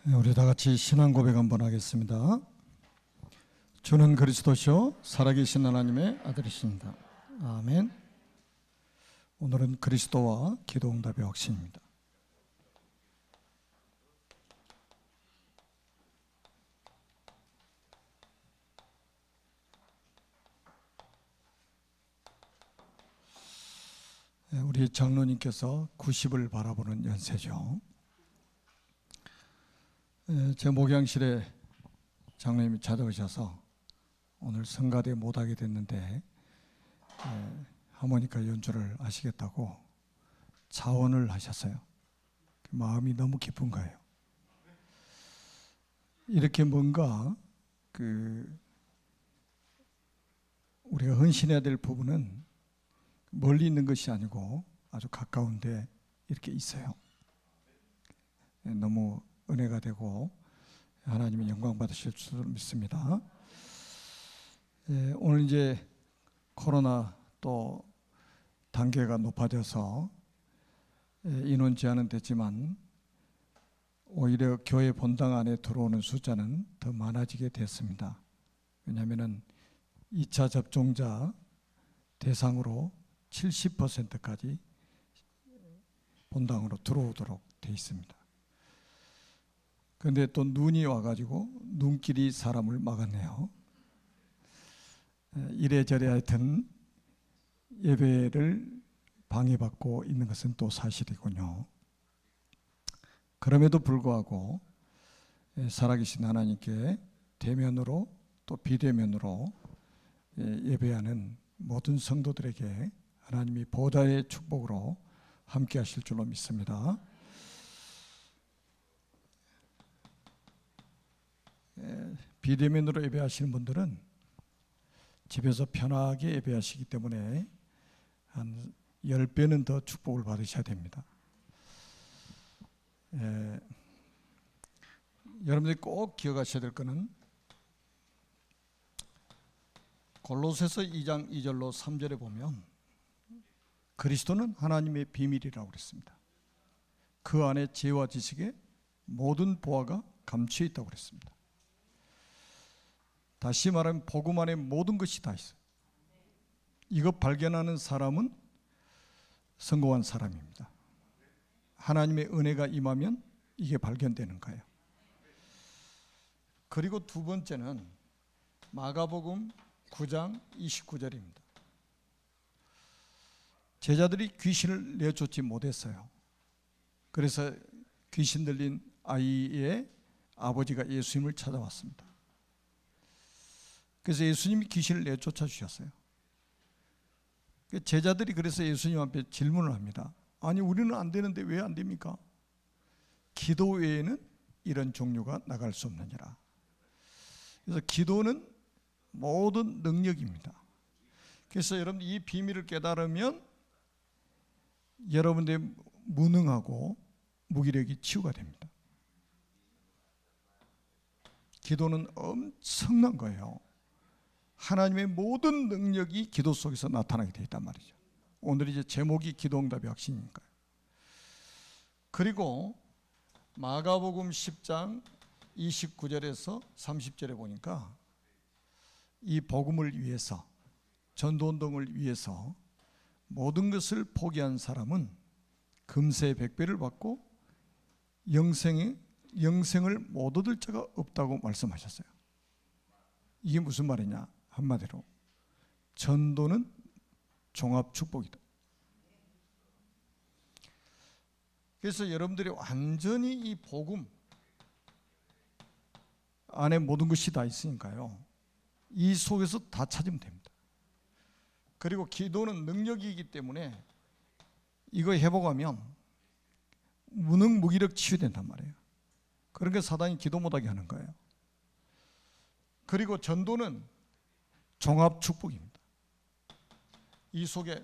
네, 우리 다 같이 신앙 고백 한번 하겠습니다. 주는 그리스도시요 살아계신 하나님의 아들이십니다. 아멘. 오늘은 그리스도와 기도응답의 확신입니다. 네, 우리 장로님께서 90을 바라보는 연세죠. 제 목양실에 장로님이 찾아오셔서 오늘 성가대 못하게 됐는데 하모니카 연주를 하시겠다고 자원을 하셨어요. 마음이 너무 기쁜 거예요. 이렇게 뭔가 우리가 헌신해야 될 부분은 멀리 있는 것이 아니고 아주 가까운데 이렇게 있어요. 너무 은혜가 되고 하나님의 영광 받으실 줄 믿습니다. 오늘 이제 코로나 또 단계가 높아져서 인원 제한은 됐지만 오히려 교회 본당 안에 들어오는 숫자는 더 많아지게 됐습니다. 왜냐하면 2차 접종자 대상으로 70%까지 본당으로 들어오도록 되어 있습니다. 그런데 또 눈이 와가지고 눈길이 사람을 막았네요. 이래저래 하여튼 예배를 방해받고 있는 것은 또 사실이군요. 그럼에도 불구하고 살아계신 하나님께 대면으로 또 비대면으로 예배하는 모든 성도들에게 하나님이 보좌의 축복으로 함께 하실 줄로 믿습니다. 비대면으로 예배하시는 분들은 집에서 편하게 예배하시기 때문에 한 10배는 더 축복을 받으셔야 됩니다. 여러분들이 꼭 기억하셔야 될 것은 골로새서 2장 2절로 3절에 보면 그리스도는 하나님의 비밀이라고 그랬습니다. 그 안에 지혜와 지식의 모든 보화가 감추어 있다고 그랬습니다. 다시 말하면 복음 안에 모든 것이 다 있어요. 이거 발견하는 사람은 성공한 사람입니다. 하나님의 은혜가 임하면 이게 발견되는 거예요. 그리고 두 번째는 마가복음 9장 29절입니다. 제자들이 귀신을 내쫓지 못했어요. 그래서 귀신 들린 아이의 아버지가 예수님을 찾아왔습니다. 그래서 예수님이 귀신을 내쫓아 주셨어요. 제자들이 그래서 예수님 앞에 질문을 합니다. 아니 우리는 안 되는데 왜 안 됩니까? 기도 외에는 이런 종류가 나갈 수 없느니라. 그래서 기도는 모든 능력입니다. 그래서 여러분 이 비밀을 깨달으면 여러분들의 무능하고 무기력이 치유가 됩니다. 기도는 엄청난 거예요. 하나님의 모든 능력이 기도 속에서 나타나게 되어 있단 말이죠. 오늘 이제 제목이 기도응답의 확신이니까요. 그리고 마가복음 10장 29절에서 30절에 보니까 이 복음을 위해서 전도운동을 위해서 모든 것을 포기한 사람은 금세 100배를 받고 영생을 못 얻을 자가 없다고 말씀하셨어요. 이게 무슨 말이냐? 한마디로 전도는 종합축복이다. 그래서 여러분들이 완전히 이 복음 안에 모든 것이 다 있으니까요. 이 속에서 다 찾으면 됩니다. 그리고 기도는 능력이기 때문에 이거 회복하면 무능 무기력 치유된단 말이에요. 그러니까 사단이 기도 못하게 하는 거예요. 그리고 전도는 종합 축복입니다. 이 속에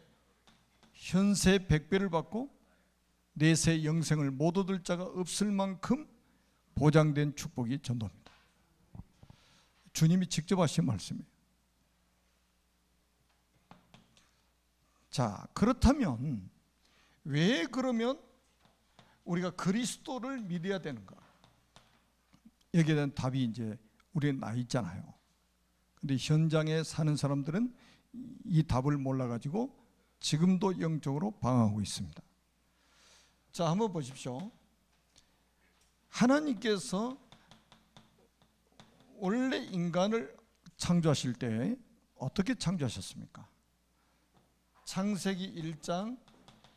현세 100배를 받고 내세 영생을 못 얻을 자가 없을 만큼 보장된 축복이 전도입니다. 주님이 직접 하신 말씀이에요. 자, 그렇다면 왜 그러면 우리가 그리스도를 믿어야 되는가? 여기에 대한 답이 이제 우리는 나 있잖아요. 근데 현장에 사는 사람들은 이 답을 몰라가지고 지금도 영적으로 방황하고 있습니다. 자, 한번 보십시오. 하나님께서 원래 인간을 창조하실 때 어떻게 창조하셨습니까? 창세기 1장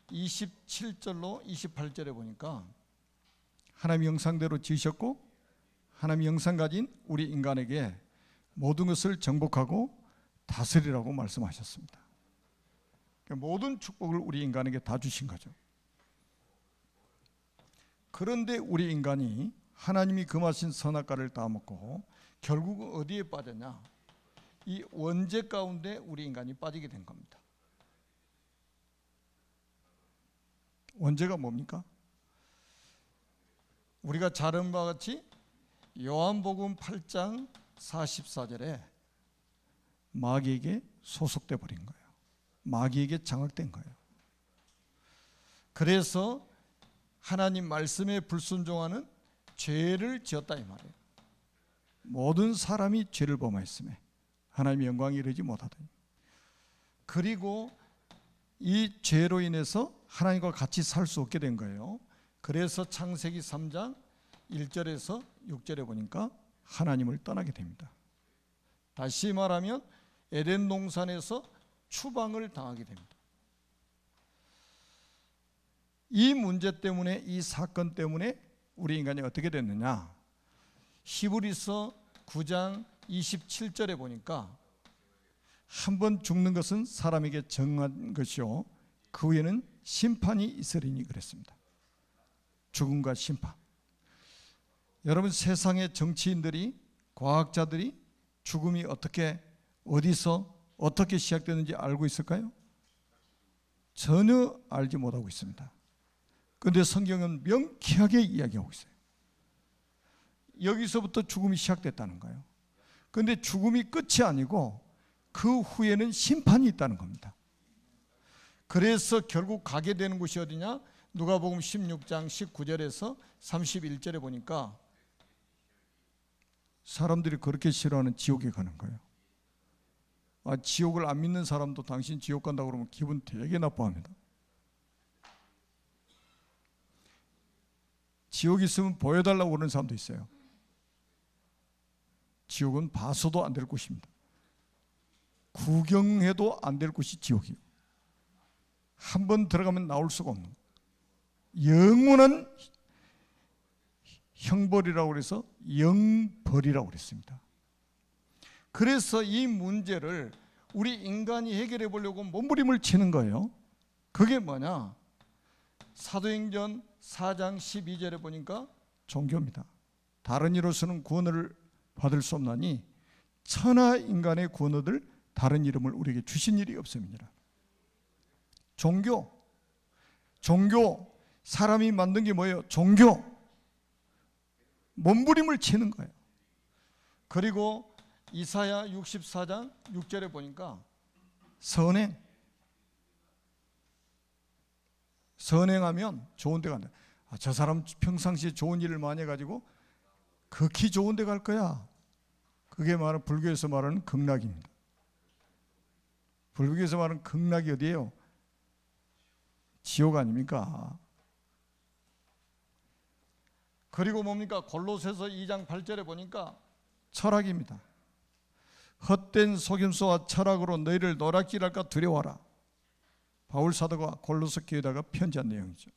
27절로 28절에 보니까 하나님 영상대로 지으셨고 하나님 영상 가진 우리 인간에게 모든 것을 정복하고 다스리라고 말씀하셨습니다. 모든 축복을 우리 인간에게 다 주신 거죠. 그런데 우리 인간이 하나님이 금하신 선악과를 따먹고 결국 어디에 빠졌냐? 이 원죄 가운데 우리 인간이 빠지게 된 겁니다. 원죄가 뭡니까? 우리가 잘 아는 바와 같이 요한복음 8장 44절에 마귀에게 소속돼 버린 거예요. 마귀에게 장악된 거예요. 그래서 하나님 말씀에 불순종하는 죄를 지었다 이 말이에요. 모든 사람이 죄를 범하였음에 하나님의 영광이 이르지 못하더니, 그리고 이 죄로 인해서 하나님과 같이 살 수 없게 된 거예요. 그래서 창세기 3장 1절에서 6절에 보니까 하나님을 떠나게 됩니다. 다시 말하면 에덴 동산에서 추방을 당하게 됩니다. 이 문제 때문에, 이 사건 때문에 우리 인간이 어떻게 됐느냐? 히브리서 9장 27절에 보니까 한 번 죽는 것은 사람에게 정한 것이요 그 후에는 심판이 있으리니 그랬습니다. 죽음과 심판. 여러분, 세상의 정치인들이, 과학자들이 죽음이 어떻게, 어디서, 어떻게 시작되는지 알고 있을까요? 전혀 알지 못하고 있습니다. 그런데 성경은 명쾌하게 이야기하고 있어요. 여기서부터 죽음이 시작됐다는 거예요. 그런데 죽음이 끝이 아니고 그 후에는 심판이 있다는 겁니다. 그래서 결국 가게 되는 곳이 어디냐? 누가복음 16장 19절에서 31절에 보니까 사람들이 그렇게 싫어하는 지옥에 가는 거예요. 지옥을 안 믿는 사람도 당신 지옥 간다고 그러면 기분 되게 나빠합니다. 지옥이 있으면 보여달라고 그러는 사람도 있어요. 지옥은 봐서도 안 될 곳입니다. 구경해도 안 될 곳이 지옥이에요. 한 번 들어가면 나올 수가 없는, 영원한 형벌이라고 그래서 영벌이라고 그랬습니다. 그래서 이 문제를 우리 인간이 해결해 보려고 몸부림을 치는 거예요. 그게 뭐냐? 사도행전 4장 12절에 보니까 종교입니다. 다른 이로서는 구원을 받을 수 없나니 천하 인간의 구원 얻을 다른 이름을 우리에게 주신 일이 없음이니라. 종교, 사람이 만든 게 뭐예요? 종교. 몸부림을 치는 거예요. 그리고 이사야 64장 6절에 보니까 선행하면 좋은 데 간다. 저 사람 평상시에 좋은 일을 많이 해가지고 극히 좋은 데 갈 거야. 그게 말은 불교에서 말하는 극락입니다. 불교에서 말하는 극락이 어디예요? 지옥 아닙니까? 그리고 뭡니까? 골로새서 2장 8절에 보니까 철학입니다. 헛된 속임수와 철학으로 너희를 노략질할까 두려워하라. 바울 사도가 골로새 교회에다가 편지한 내용이죠.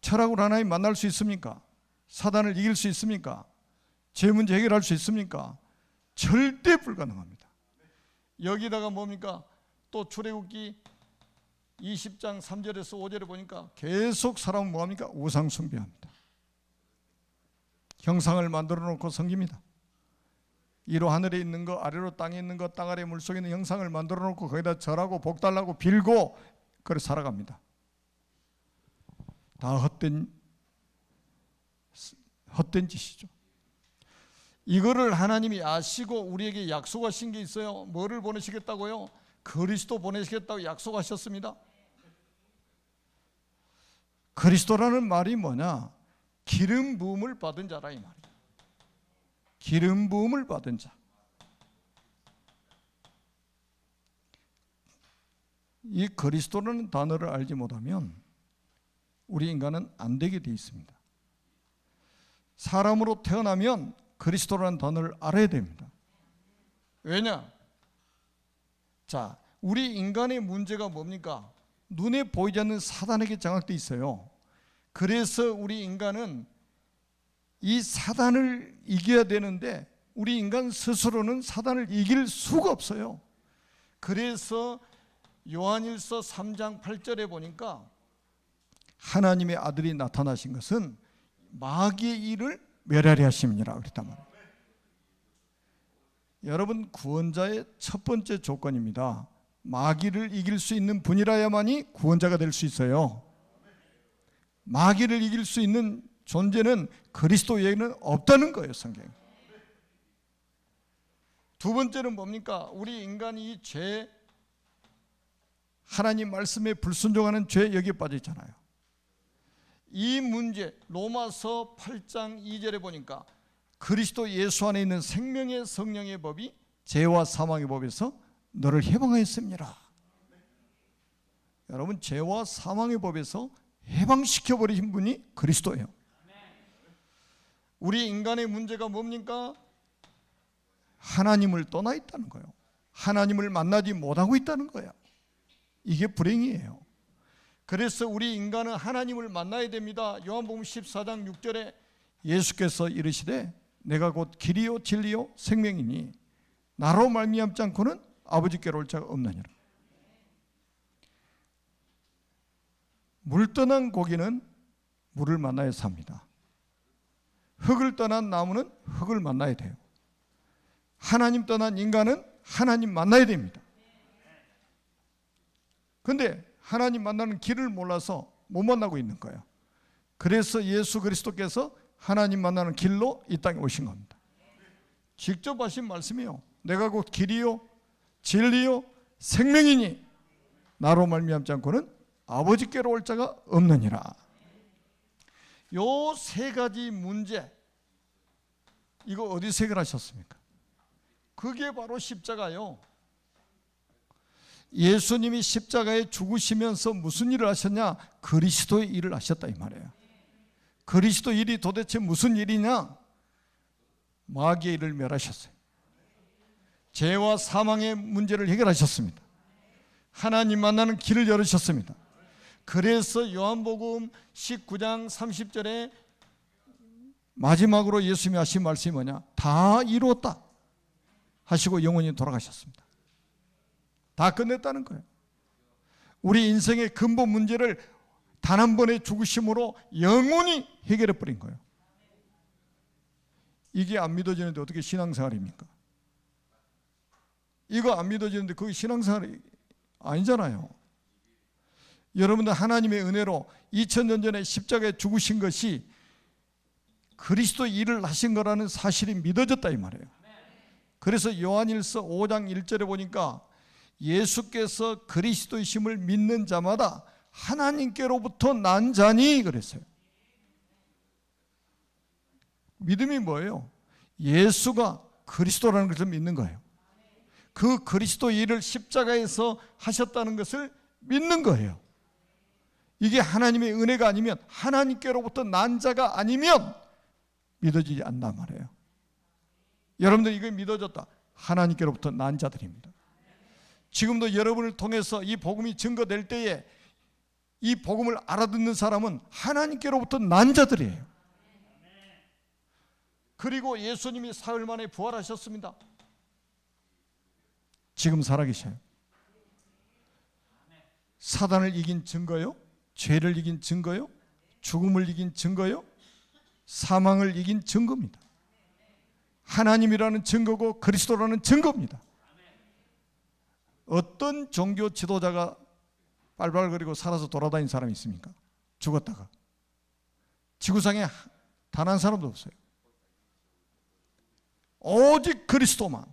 철학으로 하나님 만날 수 있습니까? 사단을 이길 수 있습니까? 제 문제 해결할 수 있습니까? 절대 불가능합니다. 여기다가 뭡니까? 또 출애굽기 20장 3절에서 5절에 보니까 계속 사람은 뭐합니까? 우상 숭배합니다. 형상을 만들어 놓고 섬깁니다. 위로 하늘에 있는 거, 아래로 땅에 있는 거, 땅 아래 물속에 있는 형상을 만들어 놓고 거기다 절하고 복달라고 빌고 그렇게 살아갑니다. 다 헛된 짓이죠. 이거를 하나님이 아시고 우리에게 약속하신 게 있어요. 뭐를 보내시겠다고요? 그리스도 보내시겠다고 약속하셨습니다. 그리스도라는 말이 뭐냐? 기름 부음을 받은 자라 이 말이에요. 기름 부음을 받은 자. 이 그리스도라는 단어를 알지 못하면 우리 인간은 안 되게 되어 있습니다. 사람으로 태어나면 그리스도라는 단어를 알아야 됩니다. 왜냐? 자, 우리 인간의 문제가 뭡니까? 눈에 보이지 않는 사단에게 장악되어 있어요. 그래서 우리 인간은 이 사단을 이겨야 되는데 우리 인간 스스로는 사단을 이길 수가 없어요. 그래서 요한일서 3장 8절에 보니까 하나님의 아들이 나타나신 것은 마귀의 일을 멸하려 하심이니라 그랬단 말이에요. 여러분, 구원자의 첫 번째 조건입니다. 마귀를 이길 수 있는 분이라야만이 구원자가 될 수 있어요. 마귀를 이길 수 있는 존재는 그리스도에게는 없다는 거예요, 성경. 두 번째는 뭡니까? 우리 인간이 죄, 하나님 말씀에 불순종하는 죄, 여기에 빠져 있잖아요. 이 문제, 로마서 8장 2절에 보니까 그리스도 예수 안에 있는 생명의 성령의 법이 죄와 사망의 법에서 너를 해방하였습니다. 여러분, 죄와 사망의 법에서 해방시켜버리신 분이 그리스도예요. 우리 인간의 문제가 뭡니까? 하나님을 떠나 있다는 거예요. 하나님을 만나지 못하고 있다는 거예요. 이게 불행이에요. 그래서 우리 인간은 하나님을 만나야 됩니다. 요한복음 14장 6절에 예수께서 이르시되 내가 곧 길이요 진리요 생명이니 나로 말미암지 않고는 아버지께로 올 자가 없느니라. 물 떠난 고기는 물을 만나야 삽니다. 흙을 떠난 나무는 흙을 만나야 돼요. 하나님 떠난 인간은 하나님 만나야 됩니다. 그런데 하나님 만나는 길을 몰라서 못 만나고 있는 거예요. 그래서 예수 그리스도께서 하나님 만나는 길로 이 땅에 오신 겁니다. 직접 하신 말씀이요. 내가 곧 길이요 진리요 생명이니 나로 말미암지 않고는 아버지께로 올 자가 없느니라. 요 세 가지 문제, 이거 어디서 해결하셨습니까? 그게 바로 십자가요. 예수님이 십자가에 죽으시면서 무슨 일을 하셨냐? 그리스도의 일을 하셨다 이 말이에요. 그리스도 일이 도대체 무슨 일이냐? 마귀의 일을 멸하셨어요. 죄와 사망의 문제를 해결하셨습니다. 하나님 만나는 길을 열으셨습니다. 그래서 요한복음 19장 30절에 마지막으로 예수님이 하신 말씀이 뭐냐? 다 이루었다 하시고 영원히 돌아가셨습니다. 다 끝냈다는 거예요. 우리 인생의 근본 문제를 단 한 번의 죽으심으로 영원히 해결해 버린 거예요. 이게 안 믿어지는데 어떻게 신앙생활입니까? 이거 안 믿어지는데 그게 신앙생활이 아니잖아요. 여러분들 하나님의 은혜로 2000년 전에 십자가에 죽으신 것이 그리스도 일을 하신 거라는 사실이 믿어졌다 이 말이에요. 그래서 요한일서 5장 1절에 보니까 예수께서 그리스도이심을 믿는 자마다 하나님께로부터 난 자니 그랬어요. 믿음이 뭐예요? 예수가 그리스도라는 것을 믿는 거예요. 그 그리스도 일을 십자가에서 하셨다는 것을 믿는 거예요. 이게 하나님의 은혜가 아니면, 하나님께로부터 난 자가 아니면 믿어지지 않단 말이에요. 여러분들 이거 믿어졌다. 하나님께로부터 난 자들입니다. 지금도 여러분을 통해서 이 복음이 증거될 때에 이 복음을 알아듣는 사람은 하나님께로부터 난 자들이에요. 그리고 예수님이 사흘 만에 부활하셨습니다. 지금 살아계셔요. 사단을 이긴 증거요, 죄를 이긴 증거요, 죽음을 이긴 증거요, 사망을 이긴 증거입니다. 하나님이라는 증거고 그리스도라는 증거입니다. 어떤 종교 지도자가 빨빨거리고 살아서 돌아다닌 사람이 있습니까? 죽었다가. 지구상에 단 한 사람도 없어요. 오직 그리스도만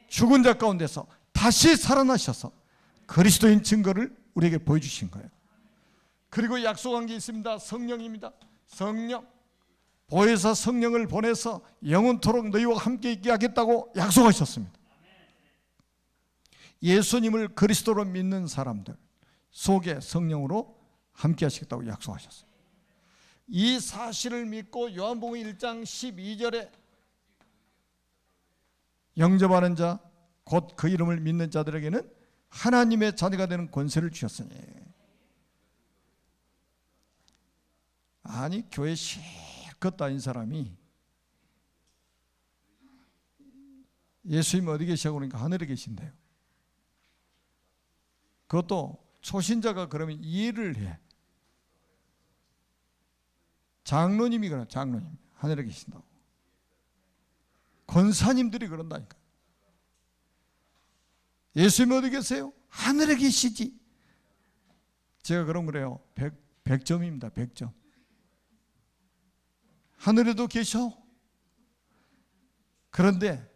죽은 자 가운데서 다시 살아나셔서 그리스도인 증거를 우리에게 보여주신 거예요. 그리고 약속한 게 있습니다. 성령입니다. 성령. 보혜사 성령을 보내서 영원토록 너희와 함께 있게 하겠다고 약속하셨습니다. 예수님을 그리스도로 믿는 사람들 속에 성령으로 함께 하시겠다고 약속하셨어요. 이 사실을 믿고 요한복음 1장 12절에 영접하는 자 곧 그 이름을 믿는 자들에게는 하나님의 자녀가 되는 권세를 주셨으니. 아니 교회 실컷 다닌 사람이 예수님 어디 계시냐고 그러니까 하늘에 계신대요. 그것도 초신자가 그러면 이해를 해. 장로님이 그래, 장로님 하늘에 계신다고. 권사님들이 그런다니까. 예수님 어디 계세요? 하늘에 계시지. 제가 그럼 그래요. 100점입니다. 100점. 하늘에도 계셔. 그런데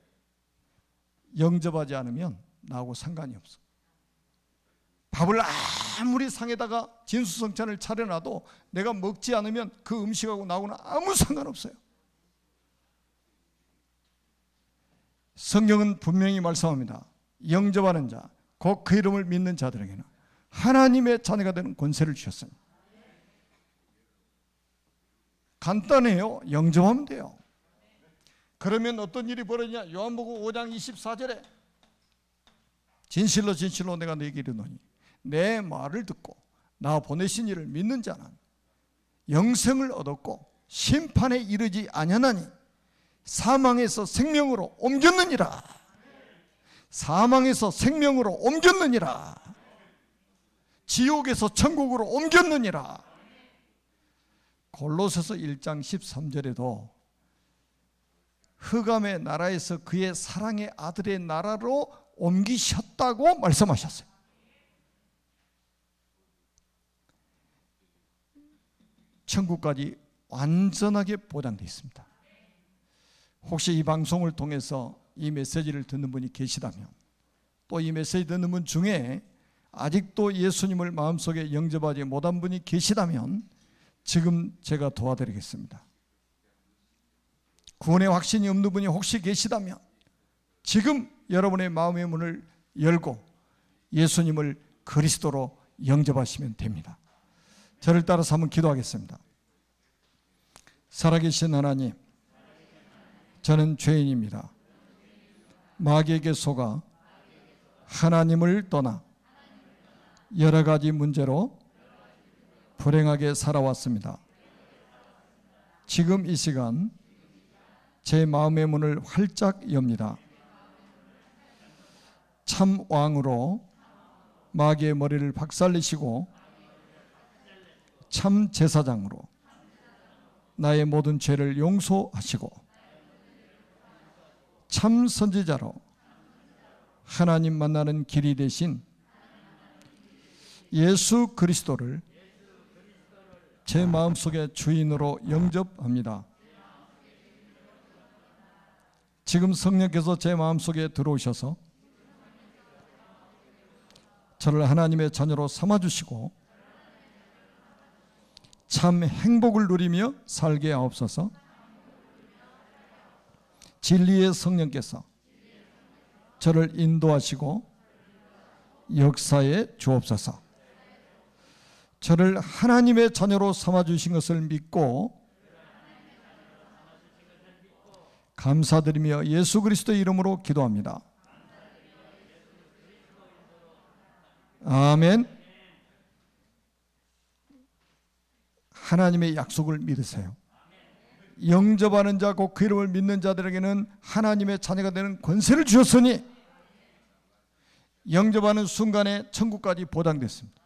영접하지 않으면 나하고 상관이 없어. 밥을 아무리 상에다가 진수성찬을 차려놔도 내가 먹지 않으면 그 음식하고 나하고는 아무 상관없어요. 성경은 분명히 말씀합니다. 영접하는 자, 곧 그 이름을 믿는 자들에게는 하나님의 자녀가 되는 권세를 주셨습니다. 간단해요. 영접하면 돼요. 그러면 어떤 일이 벌어지냐? 요한복음 5장 24절에 진실로 진실로 내가 너에게 이르노니 내 말을 듣고 나 보내신 이를 믿는 자는 영생을 얻었고 심판에 이르지 아니하나니 사망에서 생명으로 옮겼느니라. 사망에서 생명으로 옮겼느니라. 지옥에서 천국으로 옮겼느니라. 골로새서 1장 13절에도 흑암의 나라에서 그의 사랑의 아들의 나라로 옮기셨다고 말씀하셨어요. 천국까지 완전하게 보장되어 있습니다. 혹시 이 방송을 통해서 이 메시지를 듣는 분이 계시다면, 또 이 메시지 듣는 분 중에 아직도 예수님을 마음속에 영접하지 못한 분이 계시다면 지금 제가 도와드리겠습니다. 구원의 확신이 없는 분이 혹시 계시다면 지금 여러분의 마음의 문을 열고 예수님을 그리스도로 영접하시면 됩니다. 저를 따라서 한번 기도하겠습니다. 살아계신 하나님, 저는 죄인입니다. 마귀에게 속아 하나님을 떠나 여러 가지 문제로 불행하게 살아왔습니다. 지금 이 시간 제 마음의 문을 활짝 엽니다. 참 왕으로 마귀의 머리를 박살내시고 참 제사장으로 나의 모든 죄를 용서하시고 참 선지자로 하나님 만나는 길이 되신 예수 그리스도를 제 마음속에 주인으로 영접합니다. 지금 성령께서 제 마음속에 들어오셔서 저를 하나님의 자녀로 삼아주시고 참 행복을 누리며 살게 하옵소서. 진리의 성령께서 저를 인도하시고 역사에 주옵소서. 저를 하나님의 자녀로 삼아주신 것을 믿고 감사드리며 예수 그리스도의 이름으로 기도합니다. 아멘. 하나님의 약속을 믿으세요. 영접하는 자 곧 그 이름을 믿는 자들에게는 하나님의 자녀가 되는 권세를 주셨으니 영접하는 순간에 천국까지 보장됐습니다.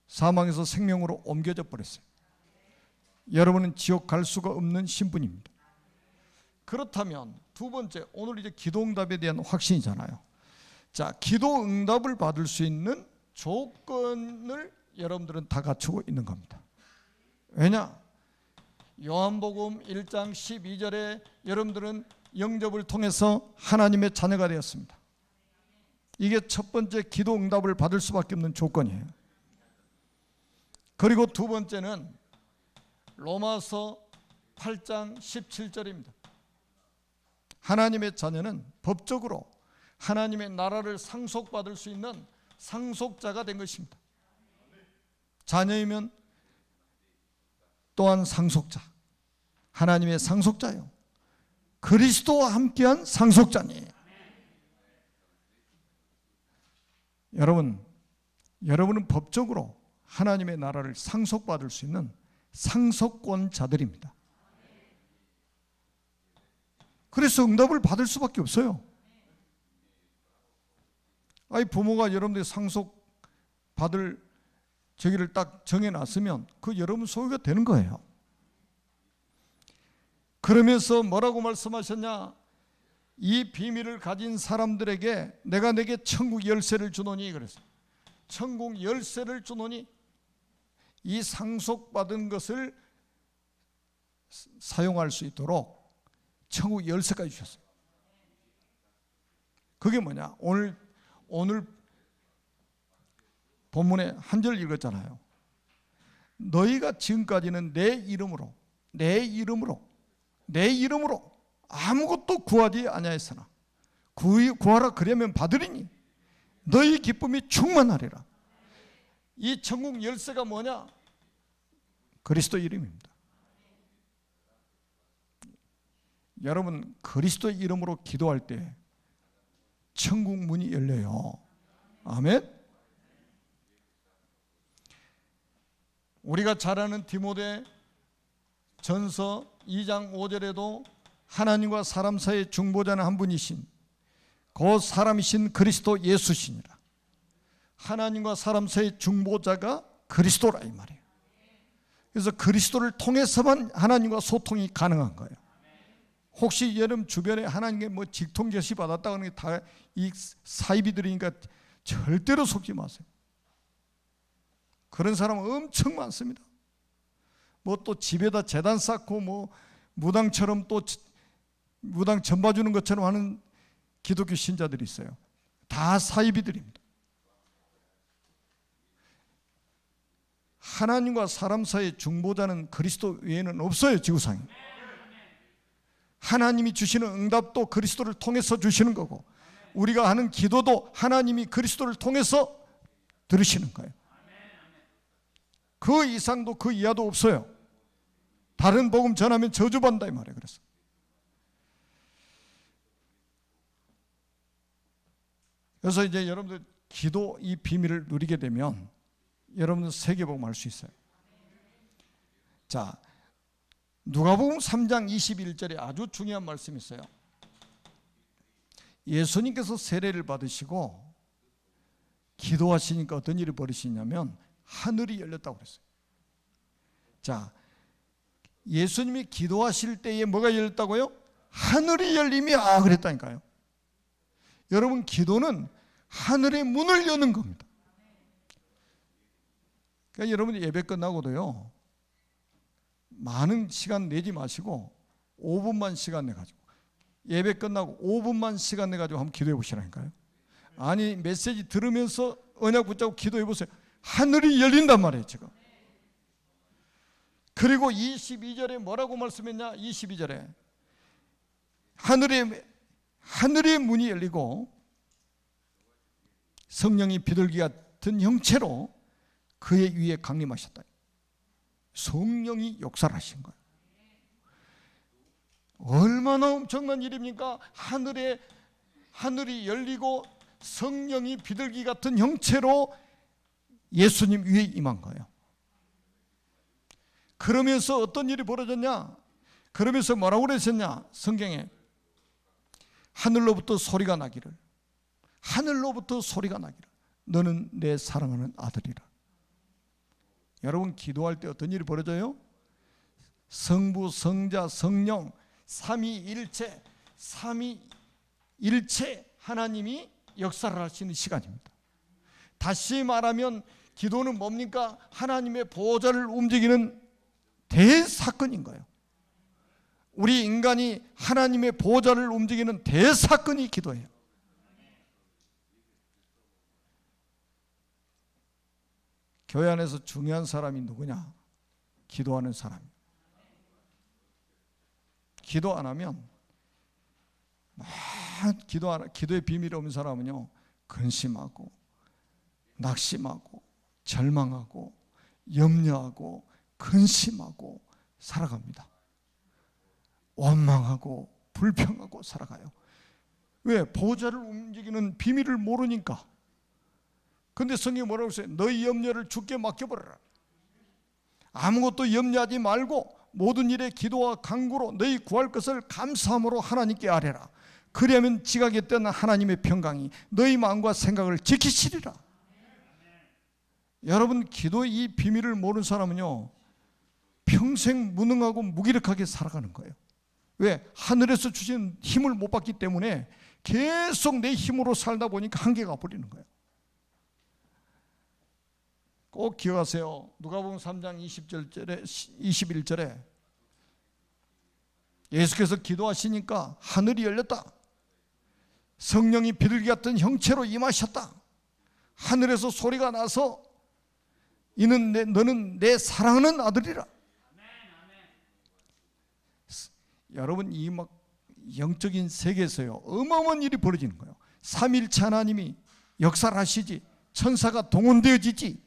사망에서 생명으로 옮겨져 버렸어요. 여러분은 지옥 갈 수가 없는 신분입니다. 그렇다면 두 번째, 오늘 이제 기도응답에 대한 확신이잖아요. 자, 기도응답을 받을 수 있는 조건을 여러분들은 다 갖추고 있는 겁니다. 왜냐? 요한복음 1장 12절에 여러분들은 영접을 통해서 하나님의 자녀가 되었습니다. 이게 첫 번째 기도응답을 받을 수밖에 없는 조건이에요. 그리고 두 번째는 로마서 8장 17절입니다. 하나님의 자녀는 법적으로 하나님의 나라를 상속받을 수 있는 상속자가 된 것입니다. 자녀이면 또한 상속자, 하나님의 상속자요, 그리스도와 함께한 상속자니에요. 여러분은 법적으로 하나님의 나라를 상속받을 수 있는 상속권자들입니다. 그래서 응답을 받을 수밖에 없어요. 부모가 여러분들이 상속받을 저기를 딱 정해놨으면 그 여러분 소유가 되는 거예요. 그러면서 뭐라고 말씀하셨냐? 이 비밀을 가진 사람들에게 내가 내게 천국 열쇠를 주노니, 그랬어요. 천국 열쇠를 주노니, 이 상속받은 것을 사용할 수 있도록 천국 열쇠까지 주셨어요. 그게 뭐냐? 오늘 본문에 한 절 읽었잖아요. 너희가 지금까지는 내 이름으로 아무것도 구하지 아니하였으나 구하라 그러면 받으리니 너희 기쁨이 충만하리라. 이 천국 열쇠가 뭐냐? 그리스도 이름입니다. 여러분, 그리스도 이름으로 기도할 때 천국 문이 열려요. 아멘. 우리가 잘 아는 디모데 전서 2장 5절에도 하나님과 사람 사이의 중보자는 한 분이신 그 사람이신 그리스도 예수시니라. 하나님과 사람 사이의 중보자가 그리스도라 이 말이에요. 그래서 그리스도를 통해서만 하나님과 소통이 가능한 거예요. 혹시 여러분 주변에 하나님께 뭐 직통 계시 받았다 하는 게 다 이 사이비들이니까 절대로 속지 마세요. 그런 사람은 엄청 많습니다. 뭐 또 집에다 제단 쌓고 뭐 무당처럼 또 무당 전봐 주는 것처럼 하는 기독교 신자들이 있어요. 다 사이비들입니다. 하나님과 사람 사이의 중보자는 그리스도 외에는 없어요, 지구상에. 하나님이 주시는 응답도 그리스도를 통해서 주시는 거고, 우리가 하는 기도도 하나님이 그리스도를 통해서 들으시는 거예요. 그 이상도 그 이하도 없어요. 다른 복음 전하면 저주받는다 이 말이에요. 그래서 이제 여러분들 기도 이 비밀을 누리게 되면 여러분들 세계복음 할 수 있어요. 자, 누가복음 3장 21절에 아주 중요한 말씀이 있어요. 예수님께서 세례를 받으시고 기도하시니까 어떤 일이 벌어지냐면 하늘이 열렸다고 그랬어요. 자, 예수님이 기도하실 때에 뭐가 열렸다고요? 하늘이 열림이 그랬다니까요. 여러분, 기도는 하늘의 문을 여는 겁니다. 그러니까 여러분이 예배 끝나고도요, 많은 시간 내지 마시고 5분만 시간 내가지고, 예배 끝나고 5분만 시간 내가지고 한번 기도해 보시라니까요. 아니, 메시지 들으면서 언약 붙잡고 기도해 보세요. 하늘이 열린단 말이에요, 지금. 그리고 22절에 뭐라고 말씀했냐? 22절에 하늘의 문이 열리고 성령이 비둘기 같은 형체로 그의 위에 강림하셨다. 성령이 역사를 하신 거예요. 얼마나 엄청난 일입니까? 하늘이 열리고 성령이 비둘기 같은 형체로 예수님 위에 임한 거예요. 그러면서 어떤 일이 벌어졌냐? 그러면서 뭐라고 그랬었냐? 성경에 하늘로부터 소리가 나기를, 너는 내 사랑하는 아들이라. 여러분, 기도할 때 어떤 일이 벌어져요? 성부, 성자, 성령 삼위일체 하나님이 역사를 하시는 시간입니다. 다시 말하면 기도는 뭡니까? 하나님의 보호자를 움직이는 대사건인 거예요. 우리 인간이 하나님의 보호자를 움직이는 대사건이 기도예요. 교회 안에서 중요한 사람이 누구냐? 기도하는 사람이에요. 기도 안 하면 기도의 비밀이 없는 사람은요, 근심하고 낙심하고 절망하고 염려하고 근심하고 살아갑니다. 원망하고 불평하고 살아가요. 왜? 보좌를 움직이는 비밀을 모르니까. 근데 성경이 뭐라고 했어요? 너희 염려를 주께 맡겨버려라. 아무것도 염려하지 말고 모든 일에 기도와 간구로 너희 구할 것을 감사함으로 하나님께 아뢰라. 그리하면 지각에 떠난 하나님의 평강이 너희 마음과 생각을 지키시리라. 여러분, 기도의 이 비밀을 모르는 사람은요, 평생 무능하고 무기력하게 살아가는 거예요. 왜? 하늘에서 주신 힘을 못 받기 때문에 계속 내 힘으로 살다 보니까 한계가 버리는 거예요. 꼭 기억하세요. 누가복음 3장 21절에 예수께서 기도하시니까 하늘이 열렸다. 성령이 비둘기 같은 형체로 임하셨다. 하늘에서 소리가 나서 너는 내 사랑하는 아들이라. 여러분, 이 막 영적인 세계에서요, 어마어마한 일이 벌어지는 거예요. 삼일체 하나님이 역사를 하시지, 천사가 동원되어지지,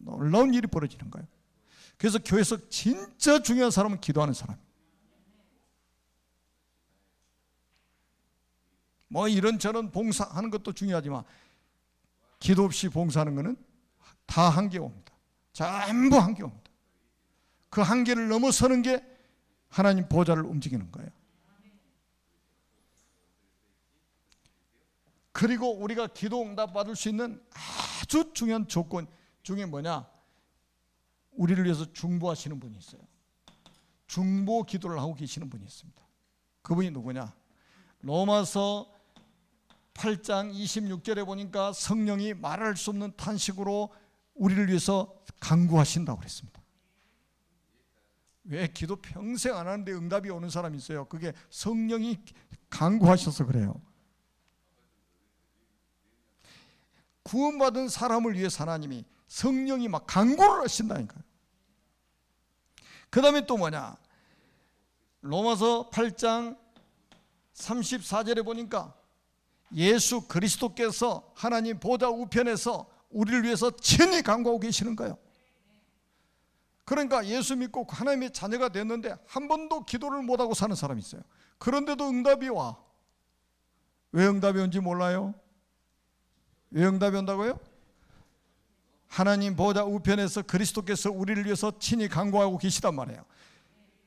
놀라운 일이 벌어지는 거예요. 그래서 교회에서 진짜 중요한 사람은 기도하는 사람. 뭐 이런저런 봉사하는 것도 중요하지만 기도 없이 봉사하는 것은 다 한계 옵니다. 전부 한계 옵니다. 그 한계를 넘어서는 게 하나님 보좌를 움직이는 거예요. 그리고 우리가 기도 응답 받을 수 있는 아주 중요한 조건 중에 뭐냐? 우리를 위해서 중보하시는 분이 있어요. 중보 기도를 하고 계시는 분이 있습니다. 그분이 누구냐? 로마서 8장 26절에 보니까 성령이 말할 수 없는 탄식으로 우리를 위해서 간구하신다고 그랬습니다. 왜? 기도 평생 안 하는데 응답이 오는 사람이 있어요. 그게 성령이 간구하셔서 그래요. 구원받은 사람을 위해서 하나님이 성령이 막 간구를 하신다니까요. 그 다음에 또 뭐냐? 로마서 8장 34절에 보니까 예수 그리스도께서 하나님 보좌 우편에서 우리를 위해서 친히 간구하고 계시는 거예요. 그러니까 예수 믿고 하나님의 자녀가 됐는데 한 번도 기도를 못하고 사는 사람이 있어요. 그런데도 응답이 와. 왜 응답이 온지 몰라요? 왜 응답이 온다고요? 하나님 보좌 우편에서 그리스도께서 우리를 위해서 친히 간구하고 계시단 말이에요.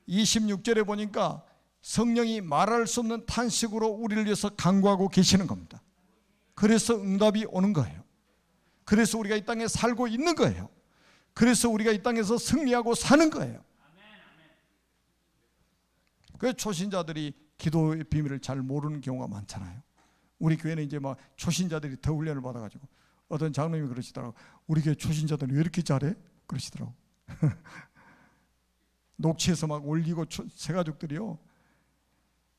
26절에 보니까 성령이 말할 수 없는 탄식으로 우리를 위해서 간구하고 계시는 겁니다. 그래서 응답이 오는 거예요. 그래서 우리가 이 땅에 살고 있는 거예요. 그래서 우리가 이 땅에서 승리하고 사는 거예요. 그래서 초신자들이 기도의 비밀을 잘 모르는 경우가 많잖아요. 우리 교회는 이제 막 초신자들이 더 훈련을 받아가지고 어떤 장로님이 그러시더라고. 우리 교회 초신자들은 왜 이렇게 잘해? 그러시더라고. 녹취해서 막 올리고 새가족들이요,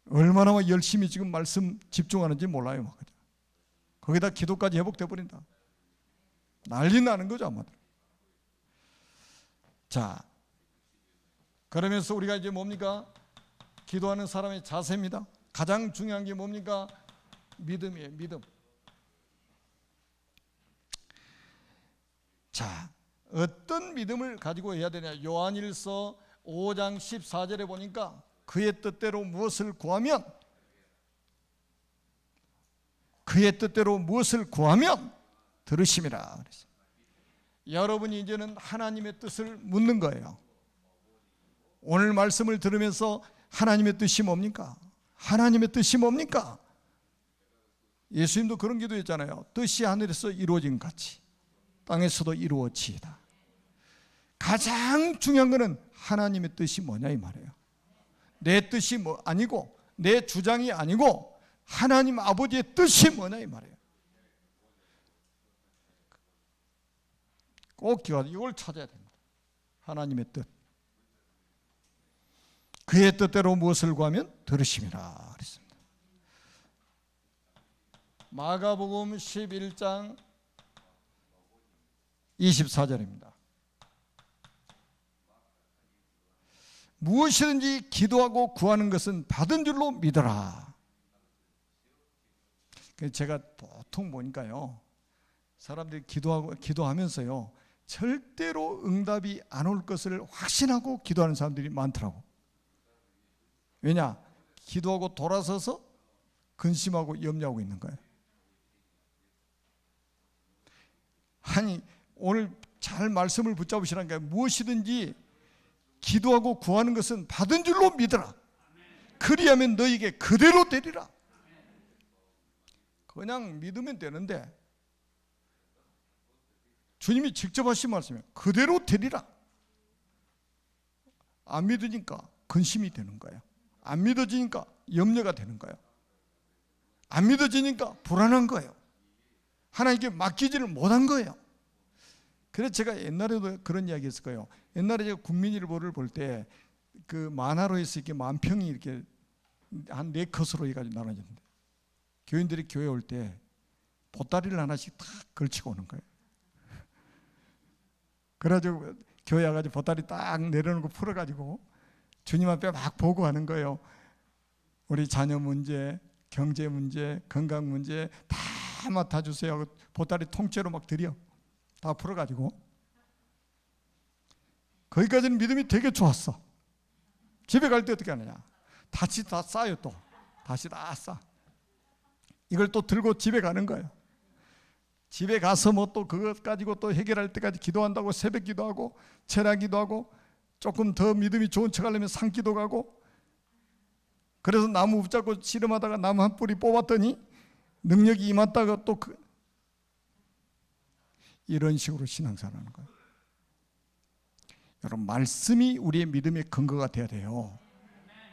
얼마나 막 열심히 지금 말씀 집중하는지 몰라요. 막. 거기다 기도까지 회복돼 버린다. 난리 나는 거죠, 아마도. 자, 그러면서 우리가 이제 뭡니까? 기도하는 사람의 자세입니다. 가장 중요한 게 뭡니까? 믿음이에요. 믿음. 자, 어떤 믿음을 가지고 해야 되냐? 요한일서 5장 14절에 보니까 그의 뜻대로 무엇을 구하면 들으심이라. 여러분이 이제는 하나님의 뜻을 묻는 거예요. 오늘 말씀을 들으면서 하나님의 뜻이 뭡니까? 하나님의 뜻이 뭡니까? 예수님도 그런 기도했잖아요. 뜻이 하늘에서 이루어진 같이 땅에서도 이루어지이다. 가장 중요한 것은 하나님의 뜻이 뭐냐 이 말이에요. 내 뜻이 뭐 아니고 내 주장이 아니고 하나님 아버지의 뜻이 뭐냐 이 말이에요. 꼭 기억하세요. 이걸 찾아야 됩니다. 하나님의 뜻. 그의 뜻대로 무엇을 구하면 들으심이라 그랬습니다. 마가복음 11장 24절입니다. 무엇이든지 기도하고 구하는 것은 받은 줄로 믿어라. 제가 보통 보니까요, 사람들이 기도하면서요, 절대로 응답이 안 올 것을 확신하고 기도하는 사람들이 많더라고. 왜냐? 기도하고 돌아서서 근심하고 염려하고 있는 거예요. 아니, 오늘 잘 말씀을 붙잡으시라니까. 무엇이든지 기도하고 구하는 것은 받은 줄로 믿어라. 그리하면 너에게 그대로 되리라. 그냥 믿으면 되는데 주님이 직접 하신 말씀이에요. 그대로 되리라. 안 믿으니까 근심이 되는 거예요. 안 믿어지니까 염려가 되는 거예요. 안 믿어지니까 불안한 거예요. 하나님께 맡기지를 못한 거예요. 그래서 제가 옛날에도 그런 이야기 했을 거예요. 옛날에 제가 국민일보를 볼 때 그 만화로 해서 이렇게 만평이 이렇게 한 4컷으로 해가지고 나눠졌는데, 교인들이 교회 올 때 보따리를 하나씩 탁 걸치고 오는 거예요. 그래가지고 교회 와가지고 보따리 딱 내려놓고 풀어가지고 주님 앞에 막 보고하는 거예요. 우리 자녀 문제, 경제 문제, 건강 문제 다 맡아주세요. 보따리 통째로 막 드려. 다 풀어가지고. 거기까지는 믿음이 되게 좋았어. 집에 갈 때 어떻게 하느냐? 다시 다 싸요. 또 다시 다 싸. 이걸 또 들고 집에 가는 거예요. 집에 가서 뭐 또 그것 가지고 또 해결할 때까지 기도한다고 새벽 기도하고 철야 기도하고 조금 더 믿음이 좋은 척 하려면 산기도 가고, 그래서 나무 붙잡고 씨름하다가 나무 한 뿌리 뽑았더니 능력이 임했다가 또 이런 식으로 신앙생활하는 거예요. 여러분, 말씀이 우리의 믿음의 근거가 되어야 돼요.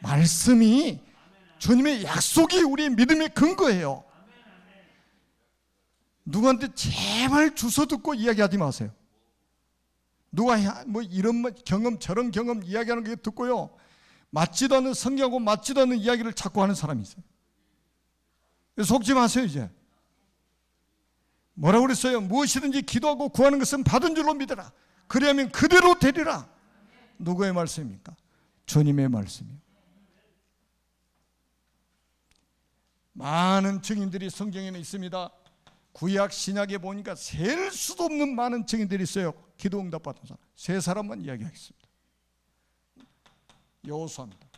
말씀이, 주님의 약속이 우리의 믿음의 근거예요. 누구한테 제발 주워 듣고 이야기하지 마세요. 누가 뭐 이런 경험 저런 경험 이야기하는 거 듣고요, 맞지도 않는 성경하고 맞지도 않는 이야기를 자꾸 하는 사람이 있어요. 속지 마세요. 이제 뭐라고 그랬어요? 무엇이든지 기도하고 구하는 것은 받은 줄로 믿어라. 그리하면 그대로 되리라. 누구의 말씀입니까? 주님의 말씀이에요. 많은 증인들이 성경에는 있습니다. 구약 신약에 보니까 셀 수도 없는 많은 증인들이 있어요. 기도 응답 받은 사람. 3사람만 이야기하겠습니다. 여호수아입니다.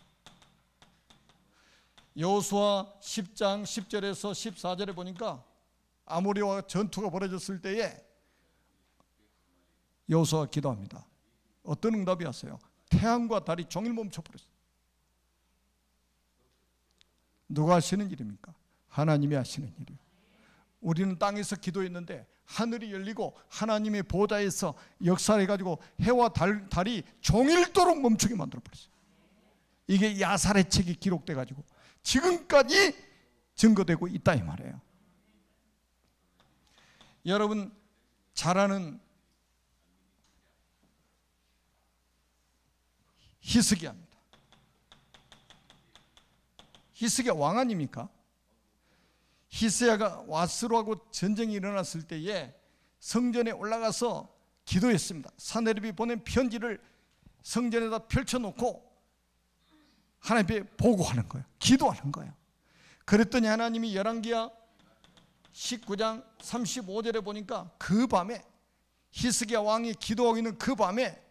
여호수아 10장 10절에서 14절에 보니까 아모리와 전투가 벌어졌을 때에 여호수아가 기도합니다. 어떤 응답이 왔어요? 태양과 달이 종일 멈춰버렸어요. 누가 하시는 일입니까? 하나님이 하시는 일이에요. 우리는 땅에서 기도했는데 하늘이 열리고 하나님의 보좌에서 역사해가지고 해와 달이 종일도록 멈추게 만들어버렸어요. 이게 야살의 책이 기록돼가지고 지금까지 증거되고 있다 이 말이에요. 여러분 잘 아는 히스기야입니다. 히스기야 왕 아닙니까? 히스기야가 와스로하고 전쟁이 일어났을 때에 성전에 올라가서 기도했습니다. 사내립이 보낸 편지를 성전에다 펼쳐놓고 하나님께 보고하는 거예요. 기도하는 거예요. 그랬더니 하나님이 열왕기야 19장 35절에 보니까 그 밤에 히스기야 왕이 기도하고 있는 그 밤에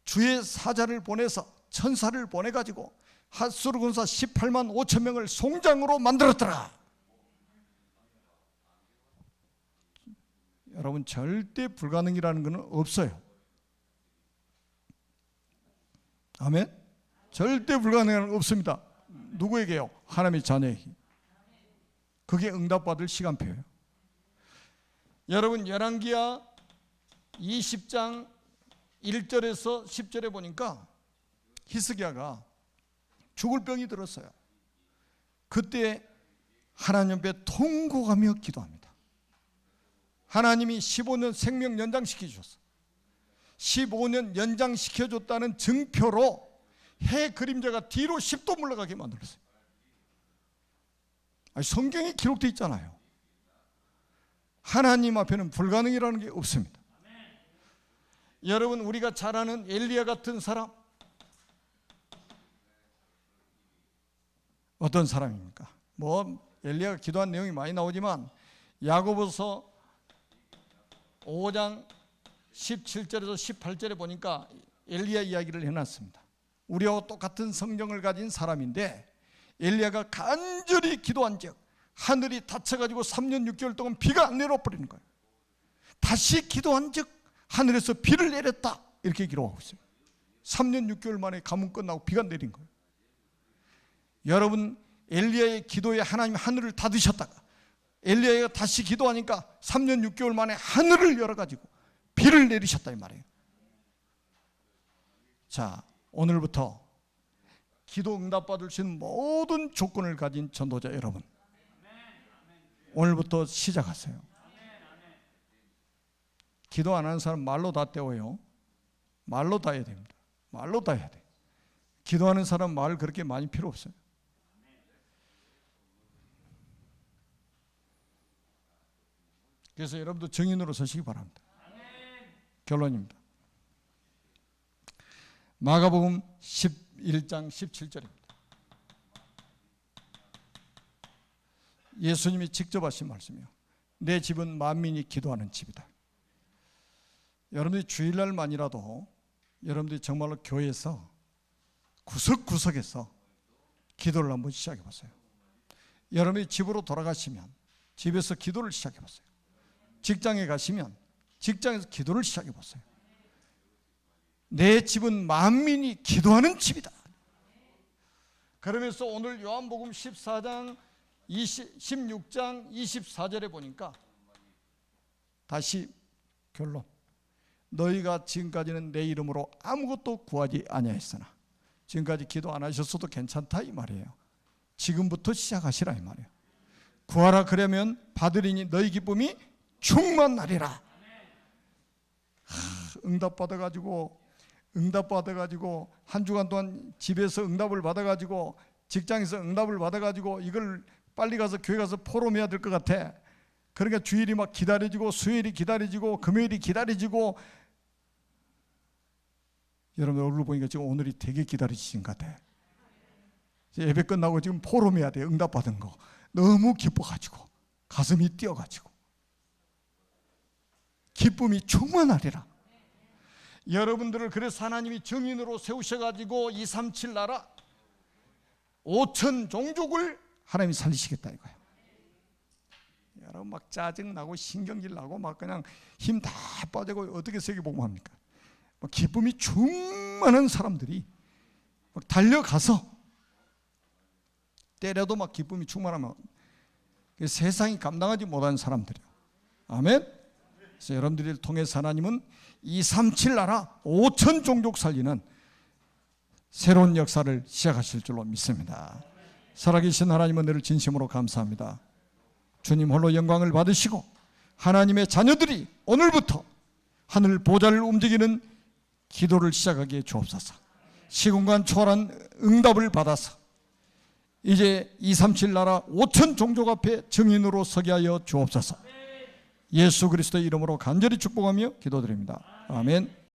주의 사자를 보내서 천사를 보내가지고 핫수르 군사 18만 5천 명을 송장으로 만들었더라. 여러분 절대 불가능이라는 것은 없어요. 아멘? 절대 불가능한 건 없습니다. 누구에게요? 하나님의 자녀에게. 그게 응답받을 시간표예요. 여러분 열왕기야 20장 1절에서 10절에 보니까 히스기야가 죽을 병이 들었어요. 그때 하나님 앞에 통곡하며 기도합니다. 하나님이 15년 생명 연장시켜 주셨어요. 15년 연장시켜 줬다는 증표로 해 그림자가 뒤로 10도 물러가게 만들었어요. 성경에 기록되어 있잖아요. 하나님 앞에는 불가능이라는 게 없습니다. 여러분 우리가 잘 아는 엘리야 같은 사람, 어떤 사람입니까? 엘리야가 기도한 내용이 많이 나오지만 야고보서 5장 17절에서 18절에 보니까 엘리야 이야기를 해놨습니다. 우리와 똑같은 성경을 가진 사람인데 엘리야가 간절히 기도한 즉 하늘이 닫혀가지고 3년 6개월 동안 비가 안 내려버리는 거예요. 다시 기도한 즉 하늘에서 비를 내렸다, 이렇게 기록하고 있어요. 3년 6개월 만에 가뭄 끝나고 비가 내린 거예요. 여러분, 엘리야의 기도에 하나님 하늘을 닫으셨다가 엘리야가 다시 기도하니까 3년 6개월 만에 하늘을 열어가지고 비를 내리셨다 이 말이에요. 자, 오늘부터 기도 응답받을 수 있는 모든 조건을 가진 전도자 여러분, 오늘부터 시작하세요. 기도 안 하는 사람 말로 다 때워요. 말로 다 해야 됩니다. 말로 다 해야 돼. 기도하는 사람 말 그렇게 많이 필요 없어요. 그래서 여러분도 정인으로 서시기 바랍니다. 결론입니다. 마가복음 11장 17절입니다. 예수님이 직접 하신 말씀이요. 내 집은 만민이 기도하는 집이다. 여러분들이 주일날만이라도 여러분들이 정말로 교회에서 구석구석에서 기도를 한번 시작해 보세요. 여러분이 집으로 돌아가시면 집에서 기도를 시작해 보세요. 직장에 가시면 직장에서 기도를 시작해 보세요. 내 집은 만민이 기도하는 집이다. 그러면서 오늘 요한복음 16장 24절에 보니까 다시 결론, 너희가 지금까지는 내 이름으로 아무것도 구하지 아니하였으나, 지금까지 기도 안 하셨어도 괜찮다 이 말이에요. 지금부터 시작하시라 이 말이에요. 구하라 그러면 받으리니 너희 기쁨이 충만하리라. 응답받아가지고 한 주간 동안 집에서 응답을 받아가지고 직장에서 응답을 받아가지고 이걸 빨리 가서 교회 가서 포럼해야 될 것 같아. 그러니까 주일이 막 기다려지고 수요일이 기다려지고 금요일이 기다려지고, 여러분 얼굴 보니까 지금 오늘이 되게 기다려지신 것 같아. 예배 끝나고 지금 포럼해야 돼. 응답받은 거 너무 기뻐가지고 가슴이 뛰어가지고 기쁨이 충만하리라. 여러분들을 그래서 하나님이 정인으로 세우셔가지고 237 나라 5천 종족을 하나님이 살리시겠다 이거예요. 여러분 막 짜증나고 신경질 나고 막 그냥 힘 다 빠지고 어떻게 세계 복음합니까? 막 기쁨이 충만한 사람들이 막 달려가서 때려도 막 기쁨이 충만하면 세상이 감당하지 못하는 사람들이요. 아멘. 그래서 여러분들을 통해서 하나님은 237 나라 5천 종족 살리는 새로운 역사를 시작하실 줄로 믿습니다. 살아계신 하나님 은혜를 진심으로 감사합니다. 주님 홀로 영광을 받으시고 하나님의 자녀들이 오늘부터 하늘 보좌를 움직이는 기도를 시작하게 주옵소서. 시공간 초월한 응답을 받아서 이제 237 나라 5천 종족 앞에 증인으로 서게 하여 주옵소서. 예수 그리스도의 이름으로 간절히 축복하며 기도드립니다. 아멘.